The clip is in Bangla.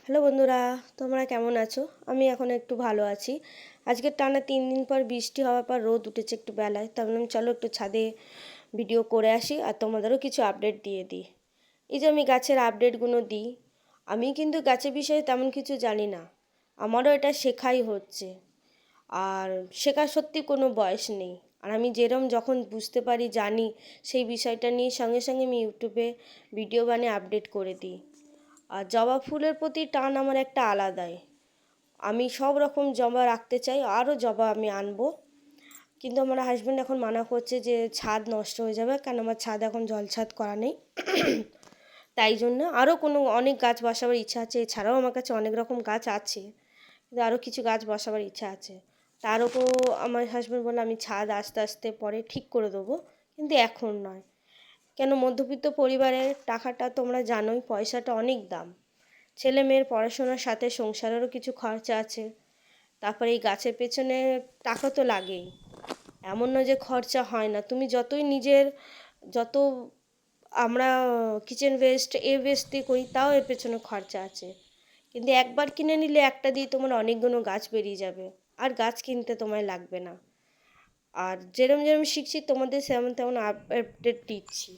হ্যালো বন্ধুরা, তোমরা কেমন আছো? আমি এখন একটু ভালো আছি। আজকে টানা 3 দিন পর বৃষ্টি হওয়ার পর রোদ উঠেছে একটু বেলায়, তাই বললাম চলো একটু ছাদে ভিডিও করে আসি আর তোমাদেরও কিছু আপডেট দিয়ে দিই। এই যে আমি গাছের আপডেটগুলো দিই, আমি কিন্তু গাছের বিষয়ে তেমন কিছু জানি না, আমারও এটা শেখাই হচ্ছে। আর শেখার সত্যি কোনো বয়স নেই। আর আমি যেরম যখন বুঝতে পারি জানি সেই বিষয়টা নিয়ে সঙ্গে সঙ্গে আমি ইউটিউবে ভিডিও বানিয়ে আপডেট করে দিই। আর জবা ফুলের প্রতি টান আমার একটা আলাদাই। আমি সব রকম জবা রাখতে চাই, আরও জবা আমি আনবো। কিন্তু আমার হাজব্যান্ড এখন মানা করছে যে ছাদ নষ্ট হয়ে যাবে, কারণ আমার ছাদ এখন জল ছাদ করা নেই। তাই জন্য আরও অনেক গাছ বসাবার ইচ্ছা আছে। এছাড়াও আমার কাছে অনেক রকম গাছ আছে, কিন্তু আরও কিছু গাছ বসাবার ইচ্ছা আছে। তার উপর আমার হাজব্যান্ড বললো আমি ছাদ আস্তে আস্তে পরে ঠিক করে দেবো, কিন্তু এখন নয়। কেন, মধ্যবিত্ত পরিবারের টাকাটা তোমরা জানোই, পয়সাটা অনেক দাম। ছেলে মেয়ের পড়াশোনার সাথে সংসারেরও কিছু খরচা আছে। তারপরে এই গাছের পেছনে টাকা তো লাগেই। এমন নয় যে খরচা হয় না। তুমি যতই যত আমরা কিচেন ওয়েস্ট ওয়েস্ট দিয়ে করি, তাও এর পেছনে খরচা আছে। কিন্তু একবার কিনে নিলে একটা দিয়ে তোমার অনেকগুলো গাছ বেরিয়ে যাবে, আর গাছ কিনতে তোমায় লাগবে না। আর যেরম যেরম শিখছি তোমাদের সেমন তেমন আপডেট দিচ্ছি।